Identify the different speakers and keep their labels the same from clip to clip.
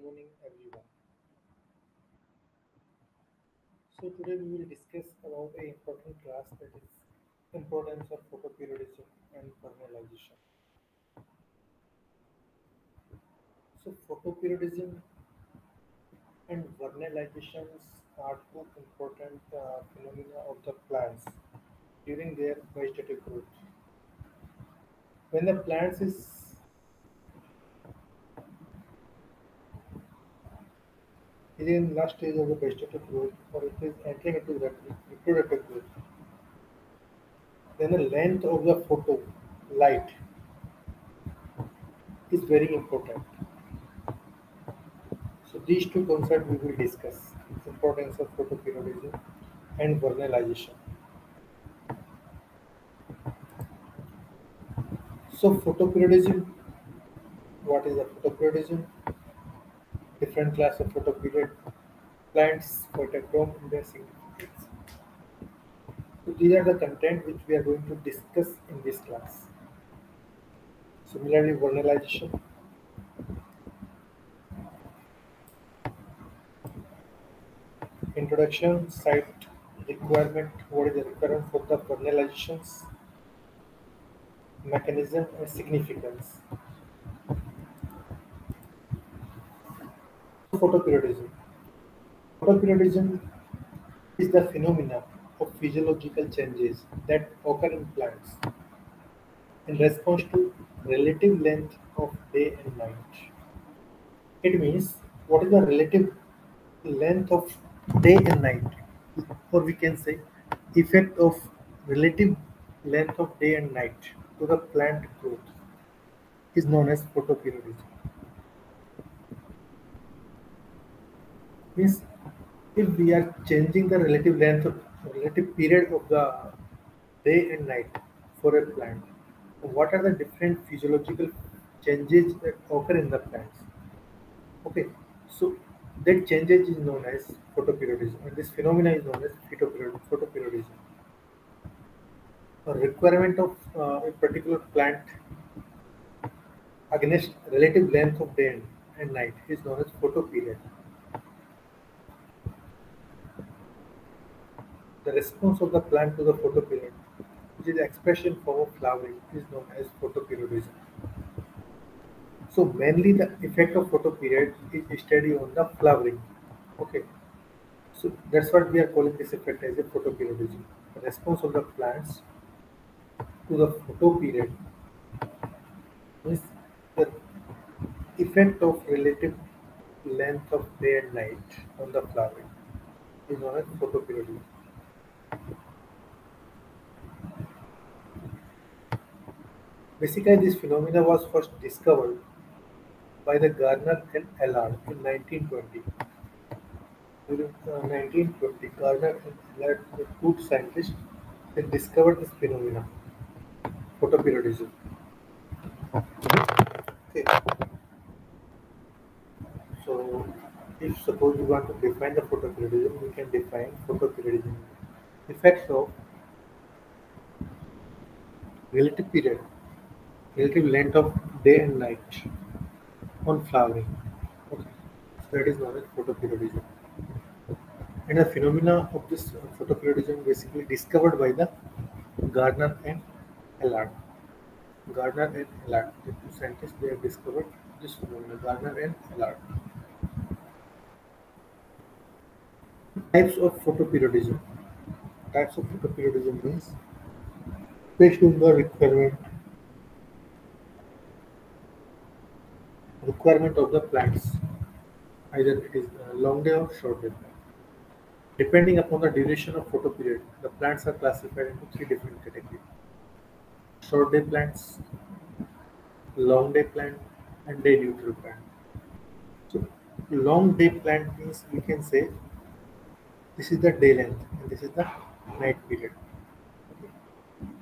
Speaker 1: morning, everyone. So today we will discuss about a important class that is importance of photoperiodism and vernalization. So photoperiodism and vernalizations are two important phenomena of the plants during their vegetative growth. When the plants is in last stage of the vegetative growth or it is entering into reproductive growth, then the length of the photo light is very important. So these two concepts we will discuss: importance of photoperiodism and vernalization. So photoperiodism, what is a photoperiodism? Different class of photoperiod plants, phytochrome and their significance. So these are the content which we are going to discuss in this class. Similarly, vernalization. Introduction, site requirement, what is the requirement for the vernalizations, mechanism and significance. Photoperiodism. Photoperiodism is the phenomena of physiological changes that occur in plants in response to relative length of day and night. It means what is the relative length of day and night, or we can say effect of relative length of day and night to the plant growth is known as photoperiodism. Means if we are changing the relative period of the day and night for a plant, what are the different physiological changes that occur in the plants? Okay, so that changes is known as photoperiodism, and this phenomena is known as photoperiodism. A requirement of a particular plant against relative length of day and night is known as photoperiod. The response of the plant to the photoperiod, which is the expression form of flowering, is known as photoperiodism. So mainly the effect of photoperiod is study on the flowering. Okay, so that's what we are calling this effect as a photoperiodism. The response of the plants to the photoperiod is the effect of relative length of day and night on the flowering is known as photoperiodism. Basically, this phenomena was first discovered by the Gardner and Allard in 1920. During 1920, Gardner and Allard were two scientists that discovered this phenomena, photoperiodism. Okay. So, if suppose we want to define the photoperiodism, we can define photoperiodism effects of relative period, relative length of day and night on flowering. Okay. So that is known as photoperiodism. And the phenomena of this photoperiodism basically discovered by the Gardner and Allard. Gardner and Allard, the two scientists, they have discovered this phenomena, Gardner and Allard. Types of photoperiodism. Types of photoperiodism means based on the requirement of the plants. Either it is long day or short day plant. Depending upon the duration of photoperiod, the plants are classified into three different categories: short day plants, long day plant, and day neutral plant. So, long day plant means we can say this is the day length and this is the night period.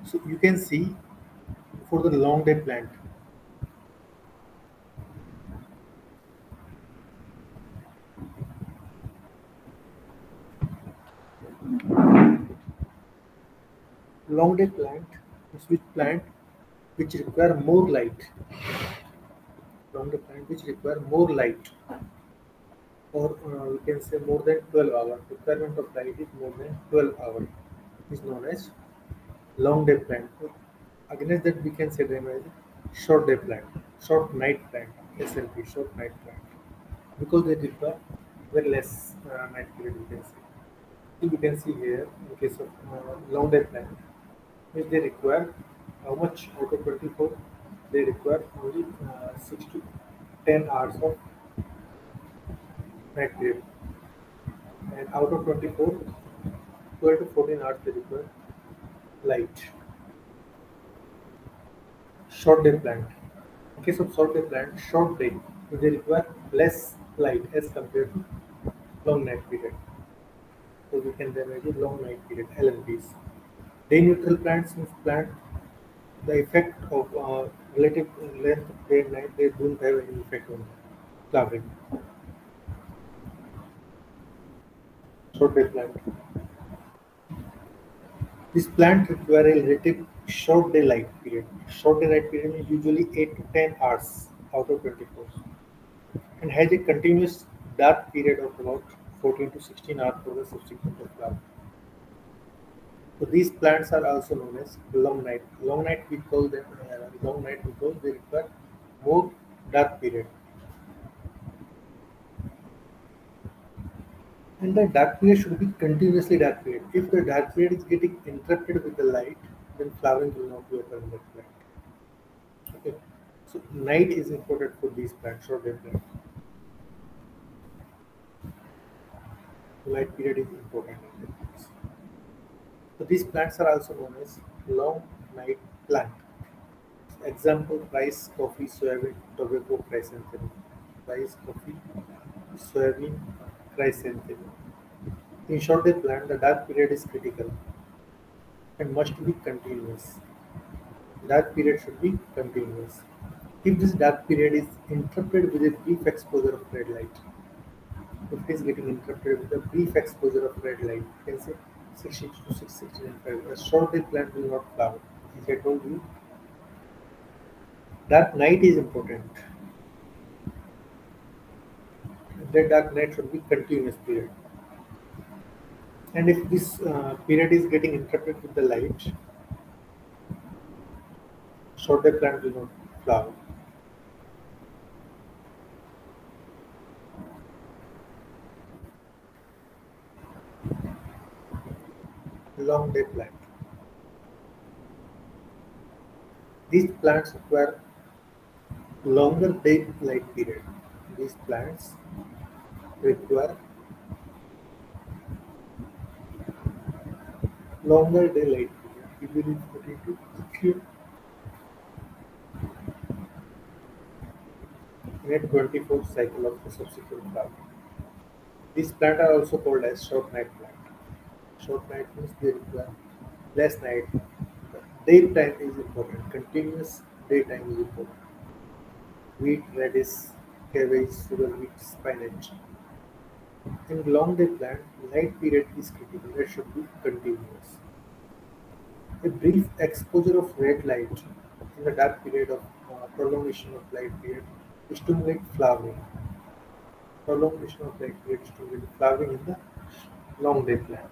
Speaker 1: So you can see for the long day plant, long day plant is which plant which require more light. Long day plant which require more light. or we can say more than 12 hours. Requirement of light is more than 12 hours is known as long day plant. Against that we can say them as short day plant, short night plant, SNP, short night plant, because they require very less night period. We can say. You can see here in case of long day plant, if they require how much out of 24, they require only 6 to 10 hours of night period, and out of 24, 12 to 14 hours they require light. Short day plant. In case of short day plant, short day, they require less light as compared to long night period. So we can then imagine long night period LNPs. Day neutral plants means plant the effect of relative length of day and night, they don't have any effect on flowering. Short day plant. This plant require a relative short daylight period. Short daylight period is usually 8 to 10 hours out of 24 and has a continuous dark period of about 14 to 16 hours for the subsequent flower. So these plants are also known as long night. Long night we call them long night because they require more dark period. And the dark period should be continuously dark period. If the dark period is getting interrupted with the light, then flowering will not be occur in that plant. Okay. So night is important for these plants or their plant. Light period is important in their plants. So these plants are also known as long night plant. Example: rice, coffee, soybean, tobacco, chrysanthemum. Rice, coffee, soybean, chrysanthemum. In short, a plant, the dark period is critical and must be continuous. Dark period should be continuous. If this dark period is interrupted with a brief exposure of red light, if it is getting interrupted with a brief exposure of red light, you can say 60 to 665. A short day plant will not flower. As I told you, dark night is important. That dark night should be continuous period. And if this period is getting interrupted with the light, short day plant will not flower. Long day plant. These plants require longer daylight period. These plants require longer daylight period, usually 40 to 60 minute 24 cycle of the subsequent flower. These plants are also called as short night plant. Short night means they require less night. Daytime is important. Continuous daytime is important. Wheat, radish, cabbage, sugar beet, spinach. In long day plant, light period is critical. It should be continuous. A brief exposure of red light in the dark period of prolongation of light period stimulate flowering. Prolongation of light period stimulate flowering in the long day plant.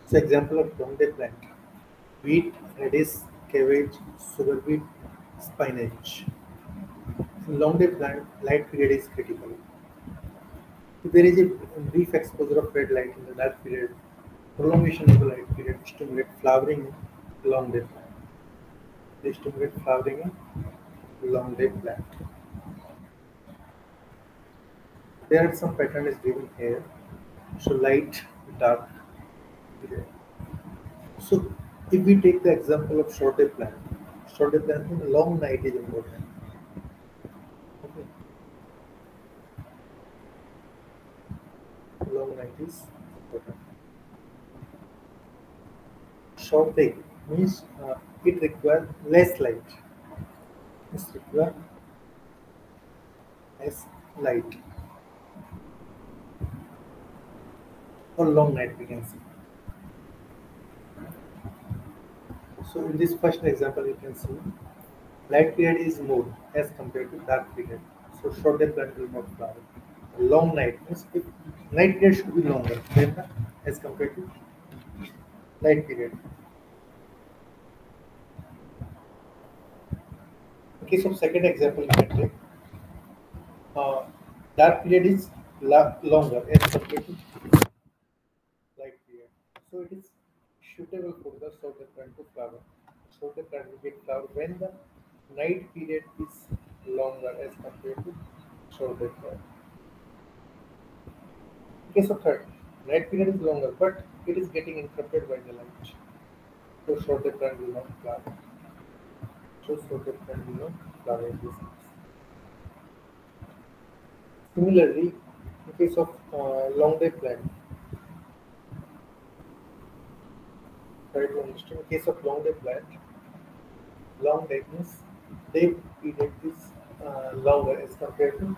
Speaker 1: So example of long day plant: wheat, radish, cabbage, sugar beet, spinach. In long day plant, light period is critical. If there is a brief exposure of red light in the dark period, prolongation of the light period stimulate flowering in long day plant. They stimulate flowering in long day plant. There are some pattern is given here. So light, dark period. So if we take the example of short day plant in long night is important. Okay, long night is important. Short day means it requires less light. It requires less light or long night we can see. So in this first example you can see light period is more as compared to dark period. So short day plant will not flower. Long night means if night period should be longer than as compared to light period. In case of second example you can take uh, dark period is longer as compared to light period. So it is suitable for the short day plant to flower. Short day plant will get flower when the night period is longer as compared to short day plant. In case of third, night period is longer, but it is getting interrupted by the light. So short day plant will not flower. So short day plant will not flower in this case. Similarly, in case of long day plant, try to understand. In case of long day plant, long day means day period is longer as compared to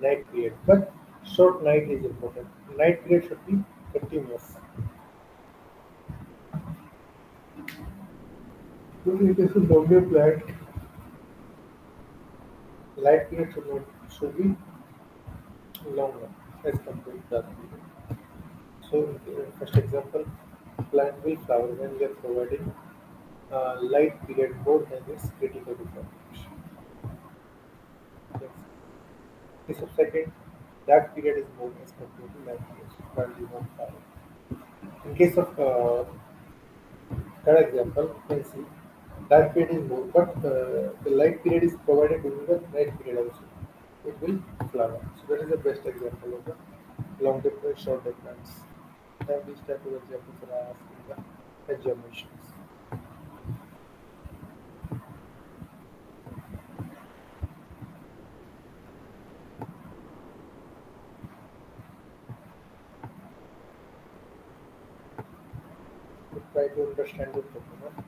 Speaker 1: night period, but short night is important. Night period should be continuous. So in case of long day plant, light period should be longer as compared to dark period. So in the first example, plant will flower when we are providing light period more than its critical requirement. Yes. Case of second, dark period is more as compared to light period. Plant will not flower. In case of third example, you can see dark period is more, but the light period is provided during the night period also. It will flower. So that is the best example of the long day plants, short day plants. And these type of examples are asked in the examinations. To try to understand the problem.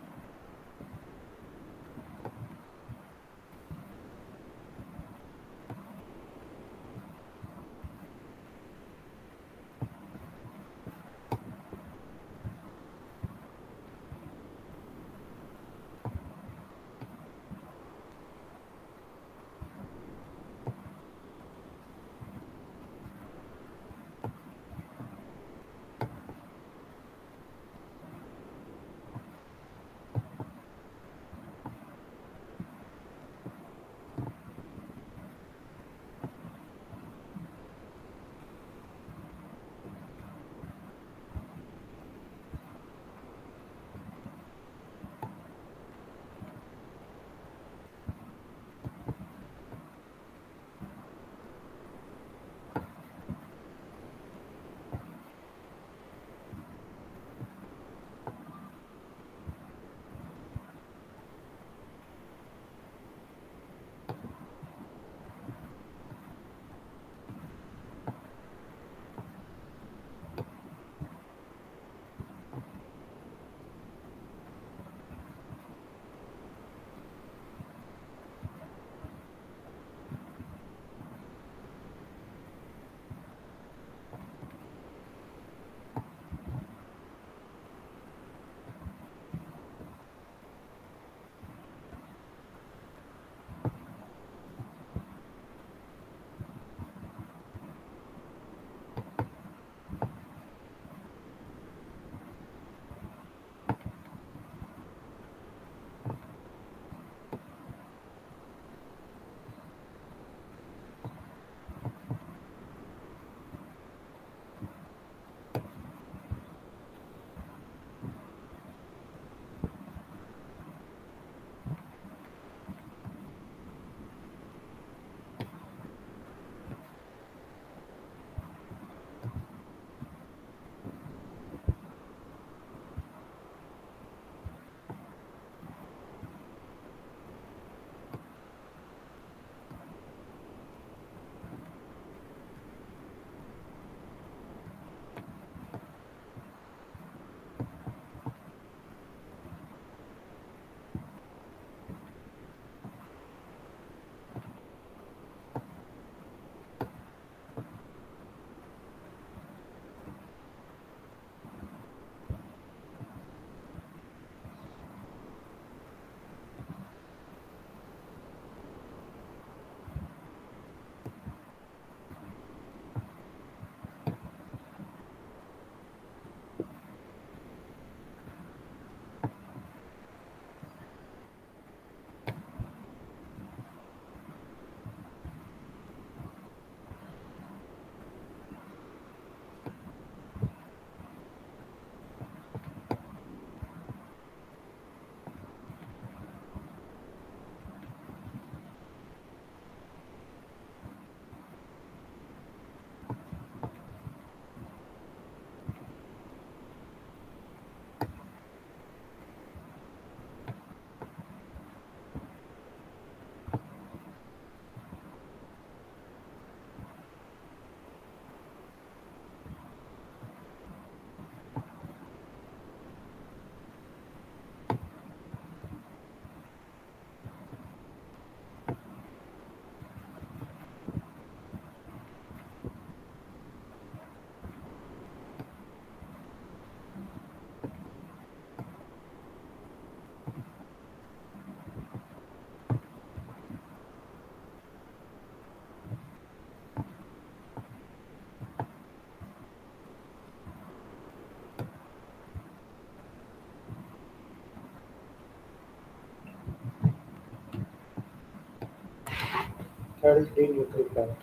Speaker 1: Third is day neutral plant.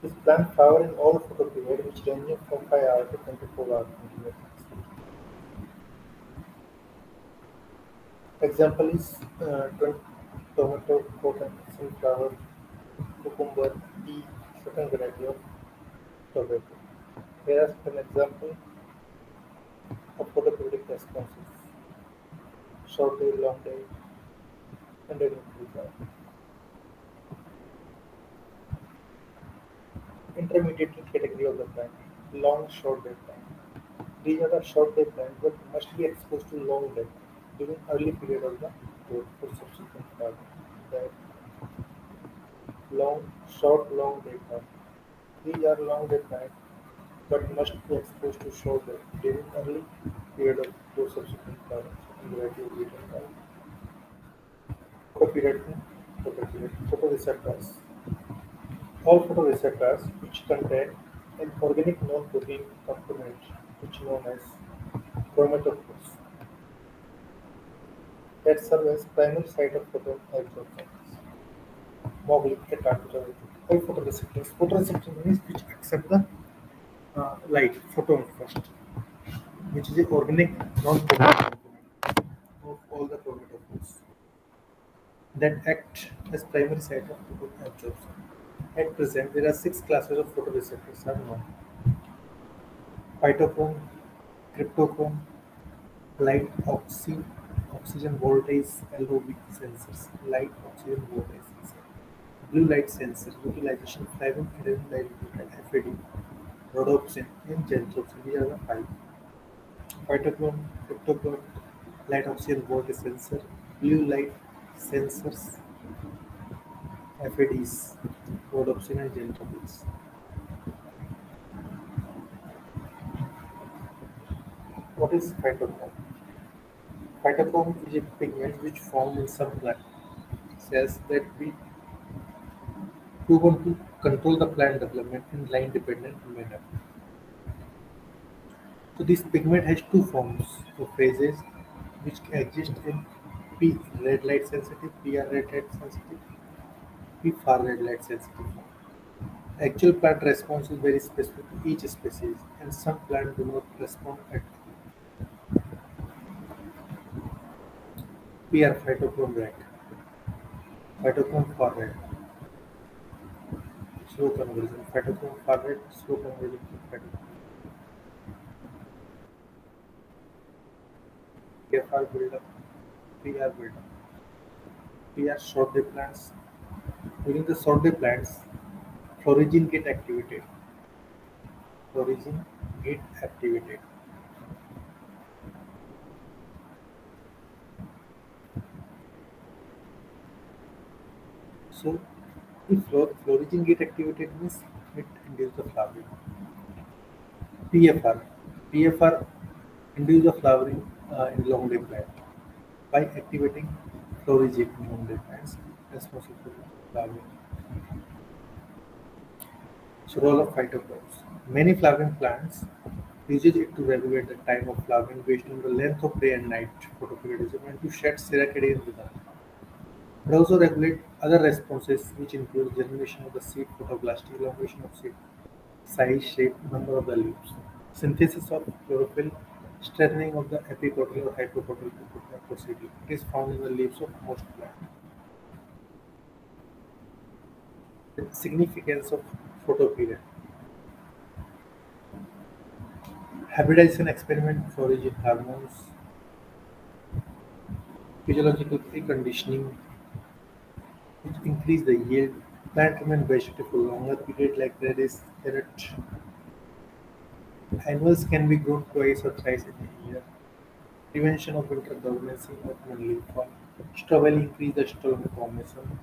Speaker 1: This plant flower in all photoperiod which ranging from 5 hours to 24 hours continuously. Example is tomato, cotton, sunflower, cucumber, pea, certain variety of tobacco. Here are an example of photoperiodic responses: short day, long day, and day neutral plant. Intermediate category of the plant: long short day plant. These are the short day plants but must be exposed to long day during early period of the growth for subsequent flowering. The long day plant. These are long day plants but must be exposed to short day during early period of growth subsequent flowering. Variety of wheat and rye. Photoperiod and photoperiod. Photoreceptors. All photoreceptors which contain an organic non-protein component which known as chromatophores that serve as primary site of photoabsorption. Mowgli Attack. All photoreceptors. Photoreceptors means which accept the light, photon first, which is an organic non-protein component of all the chromatophores that act as primary site of photon absorption. At present, there are six classes of photoreceptors are known: phytochrome, cryptochrome, light oxygen voltage LOV sensors, light oxygen voltage sensor, blue light sensor, utilization flavin adenine dinucleotide FAD, rhodopsin, and xanthopsin. These are the five: phytochrome, cryptochrome, light oxygen voltage sensor, blue light sensors, FADs, rhodopsin, and xanthopsin. What is phytochrome? Phytochrome is a pigment which forms in some plant cells that we want to control the plant development in line-dependent manner. So this pigment has two forms or phases which exist in P red light sensitive, PR red light sensitive, P far red light sensitive. Actual plant response is very specific to each species, and some plants do not respond at PR phytochrome red, phytochrome far red, slow conversion, phytochrome far red, slow conversion to phytochrome. PFR buildup, PR buildup, PR short day plants. During the short day plants, florigin get activated. Florigin get activated. So, if florigin get activated means it induces the flowering. PFR, PFR induce the flowering in long day plant by activating florigin in long day plants responsible for flowering. So, role of phytochromes. Many flowering plants uses it to regulate the time of flowering based on the length of day and night photoperiodism and to shed circadian rhythm. It also regulates other responses which include germination of the seed, photoblasty, elongation of seed, size, shape, number of the leaves, synthesis of chlorophyll, strengthening of the epicotyl or hypocotyl procedure. It is found in the leaves of most plants. The significance of photoperiod. Hybridization experiment for origin hormones, physiological preconditioning which increase the yield, plant remain vegetative for longer period like radish, carrot. Annuals can be grown twice or thrice in a year. Prevention of winter dormancy of leaf fall. Strawberry increase the strawberry formation.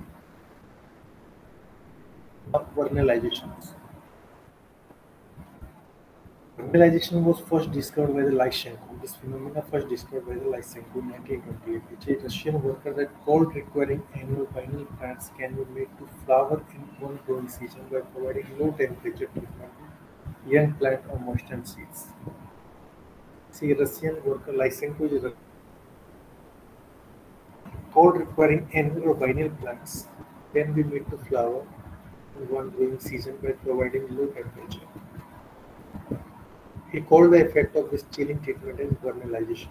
Speaker 1: Vernalizations. Vernalization was first discovered by the Lysenko. This phenomenon first discovered by the Lysenko in 1928, which a Russian worker that cold requiring annual biennial plants can be made to flower in one growing season by providing low temperature treatment to young plant or moistened seeds. See, Russian worker Lysenko is a cold requiring annual or biennial plants Can we meet the flower in one growing season by providing low temperature? He called the effect of this chilling treatment as vernalization.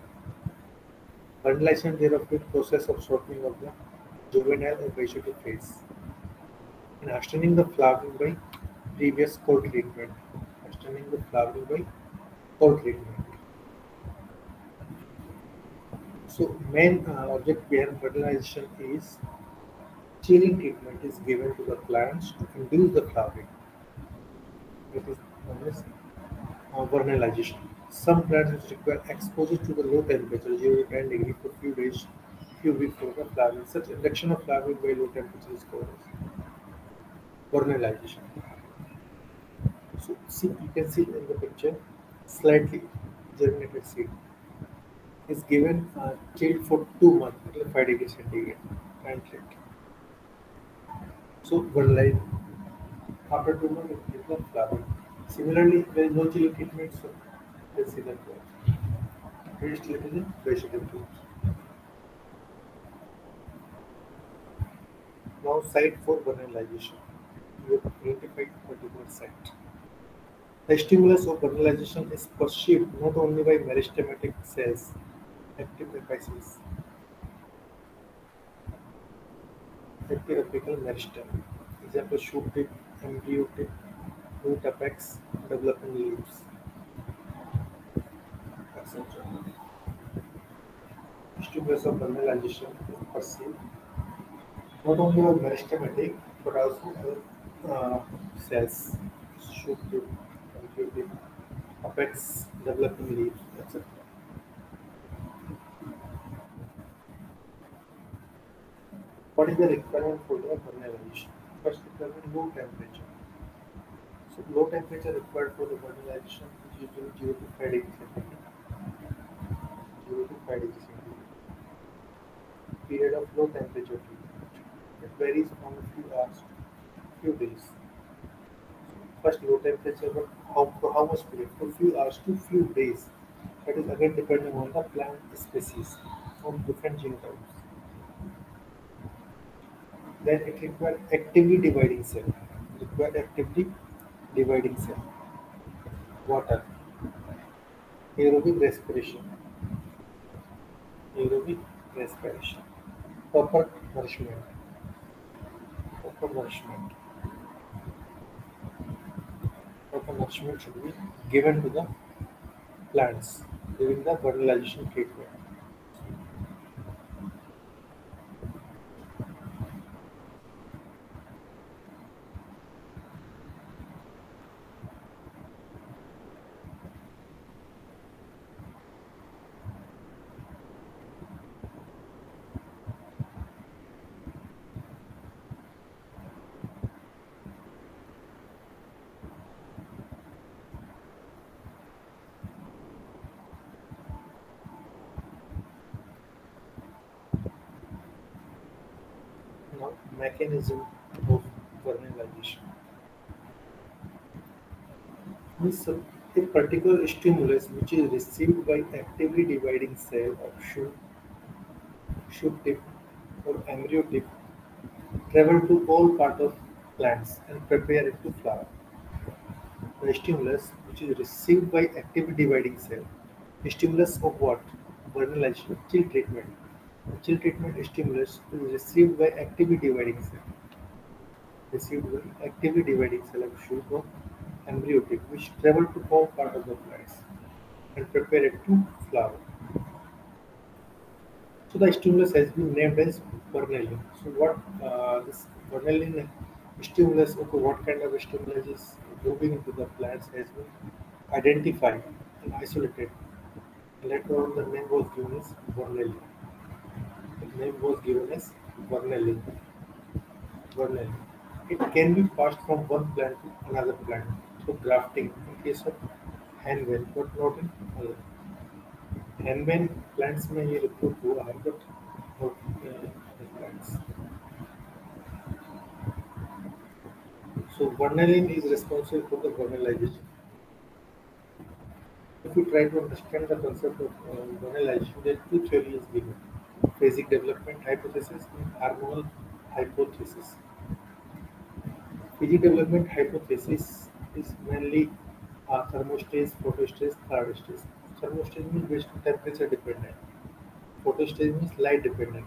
Speaker 1: Vernalization is therefore the process of shortening of the juvenile or vegetative phase and hastening the flowering by previous cold treatment. Hastening the flowering by cold treatment. So main object behind fertilization is chilling treatment is given to the plants to induce the flowering. It is known as vernalization. Some plants which require exposure to the low temperature 0 to 10 degree for few days, few weeks for the flowering. Such induction of flowering by low temperature is called as vernalization. So see, you can see in the picture, slightly germinated seed is given chilled for 2 months at 5 degrees centigrade and kept. So vernalized after 2 months it becomes flowering. Similarly, there is no chilling treatment, so let's see that one. Very still it is in vegetable fruits. Now site for vernalization. You have identified particular site. The stimulus of vernalization is perceived not only by meristematic cells, active apices, active apical meristem, example shoot tip, embryo tip, root apex, developing leaves, etc. Stimulus of vernalization is perceived not only by meristematic but also by cells, shoot tip, embryo tip, apex, developing leaves, etc. What is the requirement for the vernalization? First requirement low temperature. So low temperature required for the vernalization is usually 0 to 5 degrees centigrade. 0 to 5 degrees centigrade. Period of low temperature treatment. It varies from a few hours to few days. First low temperature, but for how much period? For few hours to few days. That is again depending on the plant species from different genotypes. Then it requires actively dividing cell. Require actively dividing cell. Water. Aerobic respiration. Aerobic respiration. Proper nourishment. Proper nourishment. Proper nourishment should be given to the plants during the fertilization treatment. Now, mechanism of fertilization. Means a particular stimulus which is received by actively dividing cell of shoot tip or embryo tip travel to all part of plants and prepare it to flower. The stimulus which is received by actively dividing cell. Stimulus of what? Vernalization, chill treatment. The chill treatment stimulus is received by actively dividing cell. Received by actively dividing cell of shoot or embryo tip which travel to all part of the plants and prepare it to flower. So the stimulus has been named as Vernellin. So what this Vernellin stimulus, okay, what kind of stimulus is moving into the plants has been identified and isolated. Later on the name was given as Vernellin. The name was given as Vernellin. Vernellin. It can be passed from one plant to another plant through grafting in case of henbane, but not in other. Henbane plants में ये report हुआ है but not plants. So vernalin is responsible for the vernalization. If we try to understand the concept of vernalization, there are two theories given: phasic development hypothesis and hormonal hypothesis. PG development hypothesis is mainly thermostats, photostats, third stage. Thermostat means based on temperature dependent. Photostat means light dependent.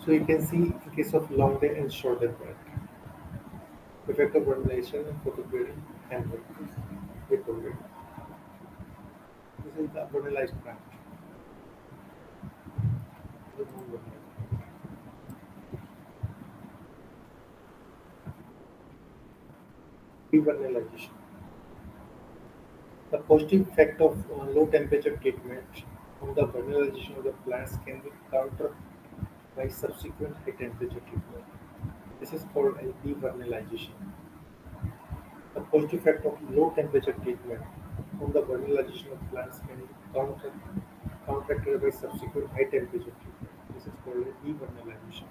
Speaker 1: So you can see in case of long day and short day plant. Effect of vernalization and photoperiod and with already. This is the vernalized plant. The non-vernalized. Devernalization. The positive effect of low temperature treatment on the vernalization of the plants can be countered by subsequent high temperature treatment. This is called as devernalization. The positive effect of low temperature treatment on the vernalization of plants can be counteracted by subsequent high temperature treatment. This is called as devernalization.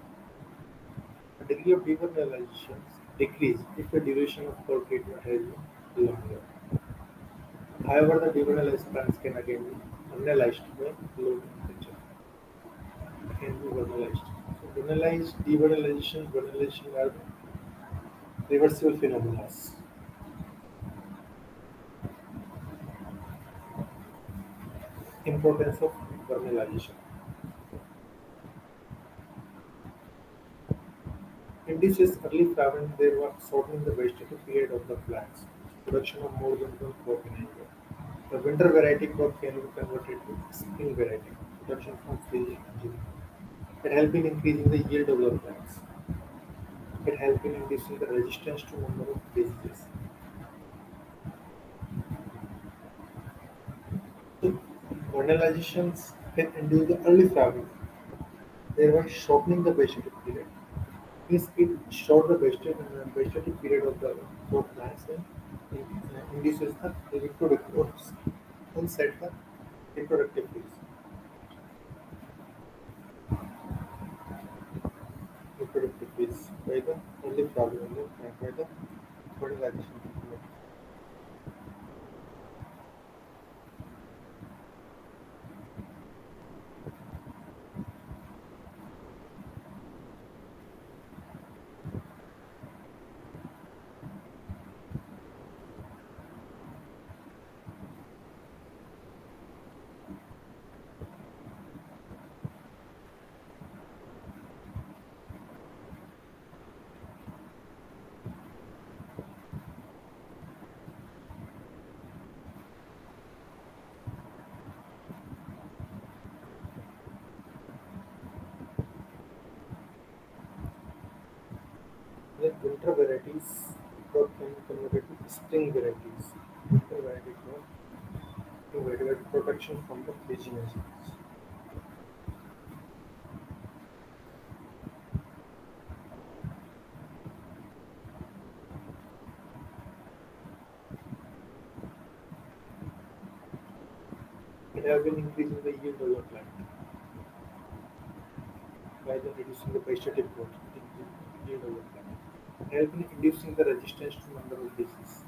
Speaker 1: The degree of devernalization decreases if the duration of cold treatment has been longer. However, the devernalized plants can again be vernalized by low temperature. Can be vernalized. So, vernalization are reversible phenomena. Importance of vernalization. In this is early flowering, there was shortening the vegetative period of the plants, production of more than one crop in a year. The winter variety crop can be converted to spring variety, production from freezing engine. It helps in increasing the yield of the plants. It helps in increasing the resistance to number of diseases. So, vernalizations can induce the early flowering, thereby shortening the vegetative period. Means it short the vegetative period of the crop plants and induces the reproductive and set the reproductive phase. Reproductive phase by the early flowering and by the fertilization. Like winter varieties, crop can be converted to spring varieties. Winter variety crop provided protection from the freezing agents. It has been increasing the yield of the plant by the reducing the vegetative growth yield of the plant. It has been reducing the resistance to number of diseases.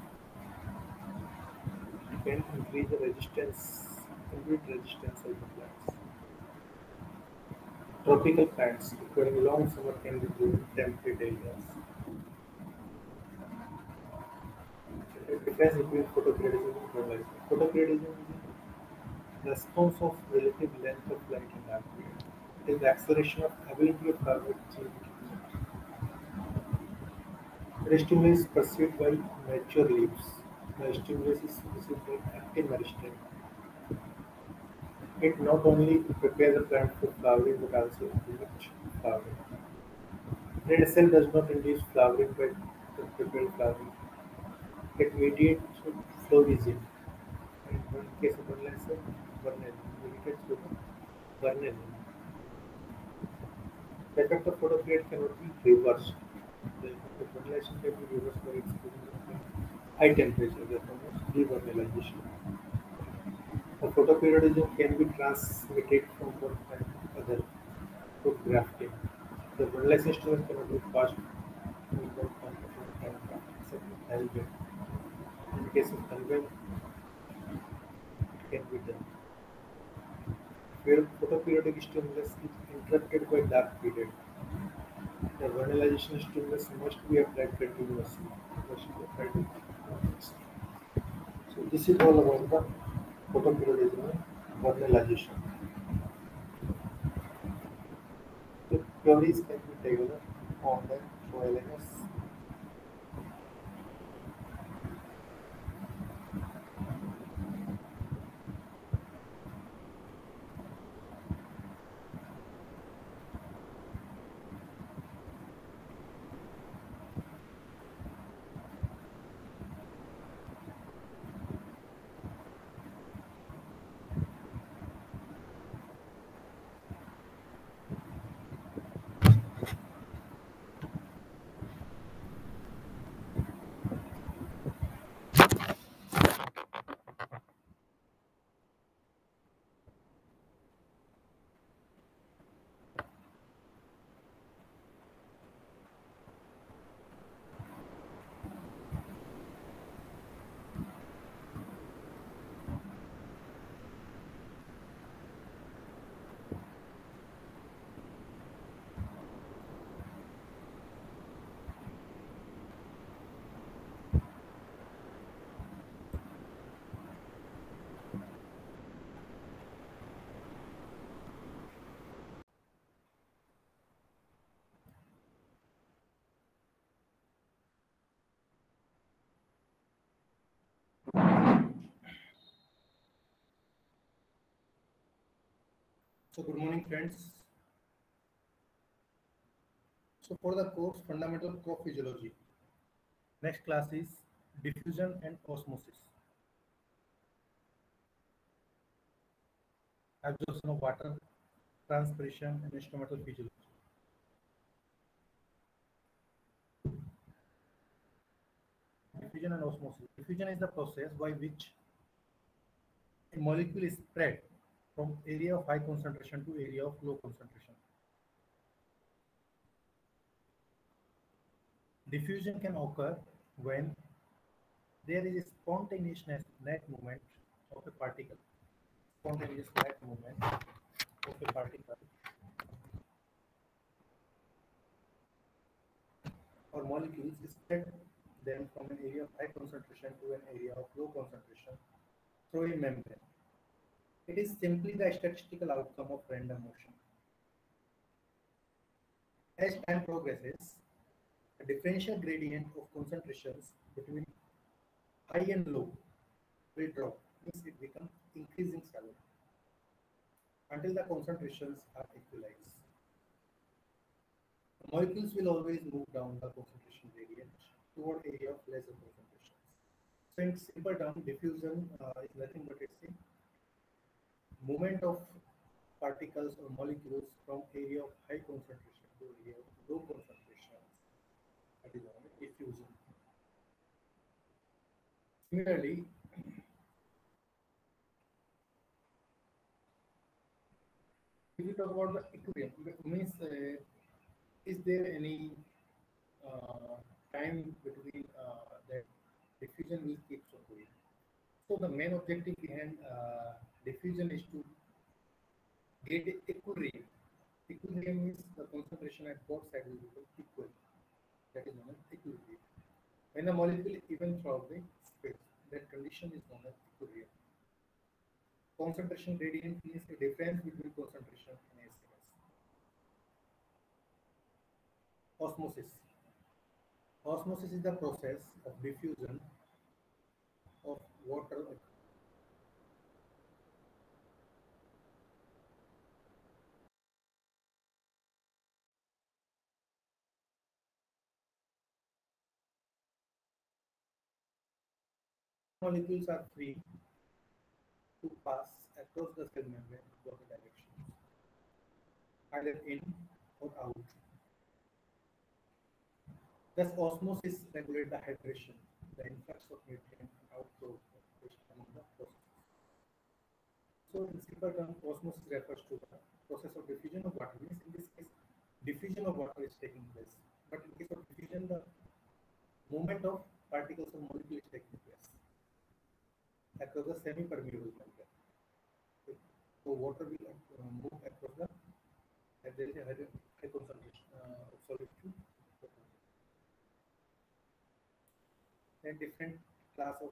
Speaker 1: It can increase the complete resistance of the plants. Tropical plants requiring long summer can be grown in temperate areas. The difference between photoperiodism and chronology. Photoperiodism is the response of relative length of light in dark period. It is the acceleration of ability of flower to change. The stimulus is perceived by mature leaves. The stimulus is received by active meristem. It not only prepares the plant for flowering but also induces flowering. Red itself does not induce flowering but the prepared flowering. It mediates through florism. And in case of fertilizer, vernal. Mediated through the vernal. The effect of photoperiod cannot be reversed. The effect of vernalization can be reversed by exposure of high temperature, therefore devernalization. The photoperiodism can be transmitted from one plant to other through grafting. The vernalization instrument cannot be passed from one plant to another plant except with algae. In case of algae, it can be done. Where photoperiodic stimulus is interrupted by dark period. The vernalization stimulus must be applied continuously. Must be applied continuously. So this is all about the photoperiodism and vernalization. The theories can be taken on the LNS. So good morning friends. So for the course Fundamental Crop Physiology, next class is diffusion and osmosis, absorption of water, transpiration and instrumental physiology. Diffusion and osmosis. Diffusion is the process by which a molecule is spread from area of high concentration to area of low concentration. Diffusion can occur when there is a spontaneous net movement of a particle, spontaneous net movement of a particle or molecules spread them from an area of high concentration to an area of low concentration through a membrane. It is simply the statistical outcome of random motion. As time progresses, a differential gradient of concentrations between high and low will drop, means it becomes increasing shallow until the concentrations are equalized. The molecules will always move down the concentration gradient toward area of lesser concentrations. So in simple terms, diffusion is nothing but it's a movement of particles or molecules from area of high concentration to area of low concentration. That is known as diffusion. Similarly, if you talk about the equilibrium, it means is there any time between that diffusion will keep occurring? So the main objective behind diffusion is to get equilibrium. Equilibrium means the concentration at both sides will become equal. That is known as equilibrium. When a molecule even throughout the space, that condition is known as equilibrium. Concentration gradient means the difference between concentration and acids. Osmosis. Osmosis is the process of diffusion of water. Molecules are free to pass across the cell membrane in both directions, either in or out. Thus, osmosis regulates the hydration, the influx of nutrients, and outflow of waste among the processes. So, in simple terms, osmosis refers to the process of diffusion of water. Means in this case, diffusion of water is taking place. But in case of diffusion, the movement of particles or molecules is taking place across the semi-permeable membrane. So, water will move across the, and there is a high concentration of solid to Then different class of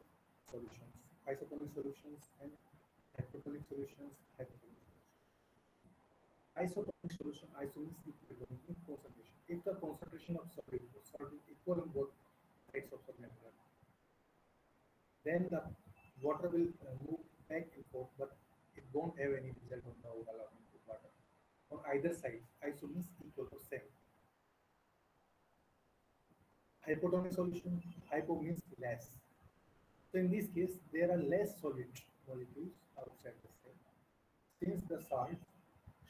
Speaker 1: solutions: isotonic solutions and hypertonic solutions, hypertonic solutions. Isotonic solution, iso means equilibrium in concentration. If the concentration of solid equal on both sides of the membrane, then the water will move back and forth, but it won't have any result on the overall amount of water. On either side, iso means equal to same. Hypotonic solution, hypo means less. So in this case, there are less solid molecules outside the cell. Since the salt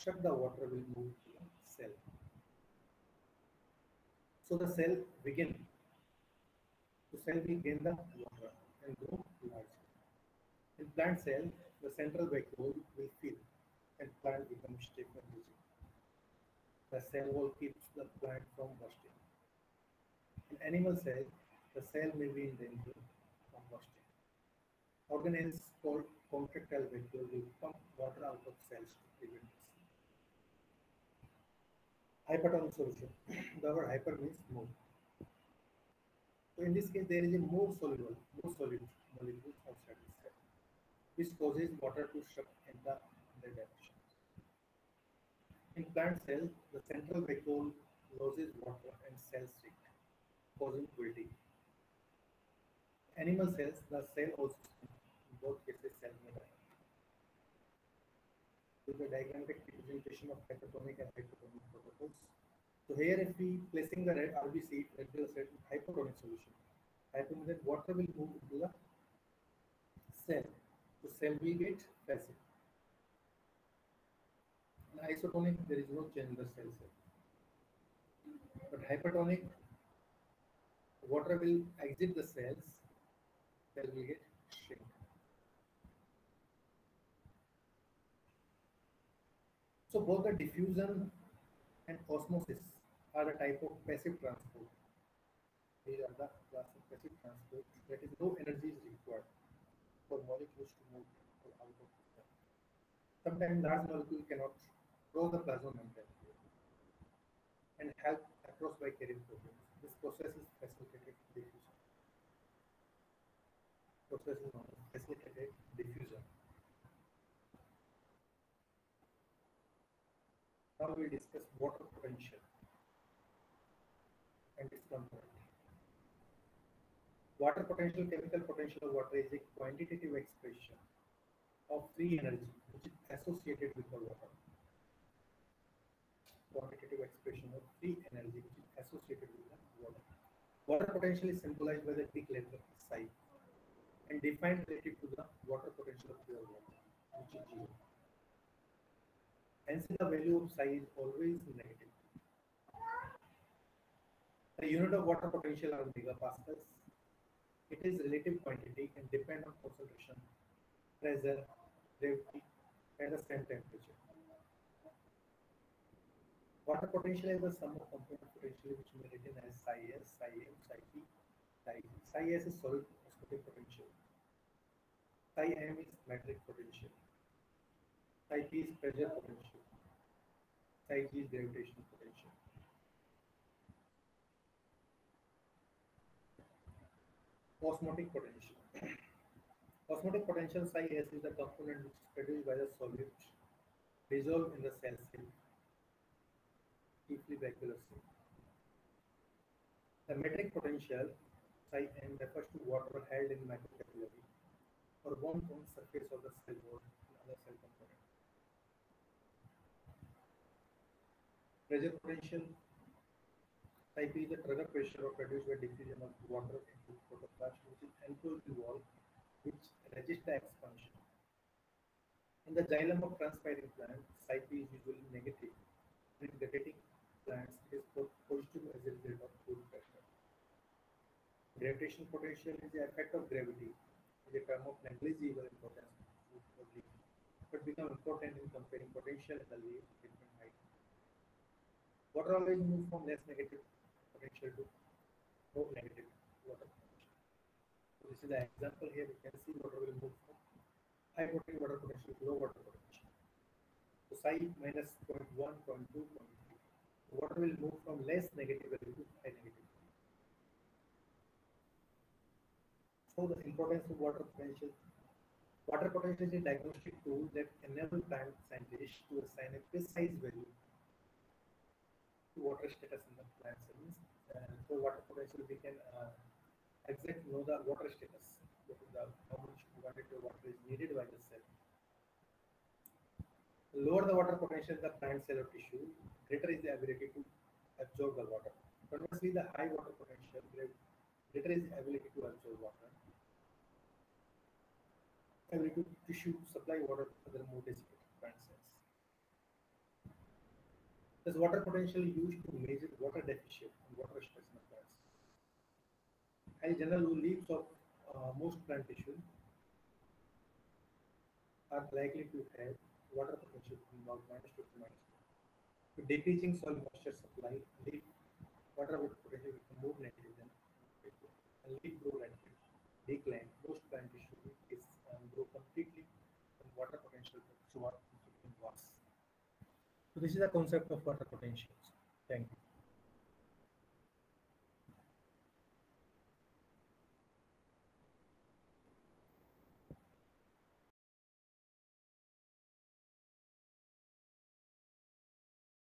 Speaker 1: shut the water will move to the cell. So the cell begin. The cell will gain the water and grow large. In plant cell, the central vacuole will fill and plant becomes stiff and rigid. The cell wall keeps the plant from bursting. In animal cell, the cell may be in danger from bursting. Organelles called contractile vacuole will pump water out of cells to prevent this. Hypertonic solution. The word hyper means more. So in this case, there is a more solid molecule outside the cell, which causes water to suck in the other direction. In plant cells, the central vacuole loses water and cells shrink, causing wilting. Animal cells, the cell also shrink. In both cases, cell may die. With the diagrammatic representation of hypertonic and hypotonic protocols. So here, if we placing the red RBC, red blood cell in hypertonic solution, hypo means that water will move into the cell. The cell will get passive. In isotonic, there is no change in the cell. But hypertonic, water will exit the cells, cell will get shrink. So both the diffusion and osmosis are a type of passive transport. These are the class of passive transport, that is no energy is required for molecules to move or out of the cell. Sometimes large molecule cannot cross the plasma membrane and help across by carrying proteins. This process is facilitated diffusion. Process is known as facilitated diffusion. Now we discuss water potential and its component. Water potential, chemical potential of water is a quantitative expression of free energy which is associated with the water. Quantitative expression of free energy which is associated with the water. Water potential is symbolized by the Greek letter psi and defined relative to the water potential of pure water, which is 0. Hence, the value of psi is always negative. The unit of water potential are megapascals. It is relative quantity and depend on concentration, pressure, gravity, and the same temperature. Water potential is the sum of component potential which may be written as psi s, psi m, psi p, psi g. Psi s is solid osmotic potential. Psi m is metric potential. Psi p is pressure potential. Psi g is gravitational potential. Osmotic potential. Osmotic potential psi s is the component which is produced by the solute dissolved in the cell seal, chiefly vacuolar seal. The metric potential psi m refers to water held in microcapillary or bound on surface of the cell wall and other cell component. Pressure potential psi p is the trigger pressure or produced by diffusion of water into protoplast which is enclosed in wall which resists the expansion. In the xylem of transpiring plant, psi p is usually negative. In vegetating plants, it is positive as a result of food pressure. Gravitational potential is the effect of gravity, is a term of negligible importance for leaf, but become important in comparing potential in the leaf of different height. Water always moves from less negative potential to more negative water potential. So this is the example here. You can see water will move from high water potential to low water potential. So psi minus 0.1, 0.2, 0.3. Water will move from less negative value to high negative value. So the importance of water potential. Water potential is a diagnostic tool that enables plant scientists to assign a precise value to water status in the plant cells. And for water potential, we can exactly know the water status, how much quantity of water is needed by the cell. Lower the water potential in the plant cell or tissue, greater is the ability to absorb the water. Conversely, the high water potential, greater is the ability to absorb water. Ability to tissue supply water to other more desiccated plant cells. Thus, water potential is used to measure water deficit and water stress in the plants. As general rule, leaves of most plant tissue are likely to have water potential from about -2 to -2. With decreasing soil moisture supply, leaf water potential become more negative than before. And leaf growth and decline. Most plant tissue is grow completely from water potential to water become worse. So this is the concept of water potentials. Thank you.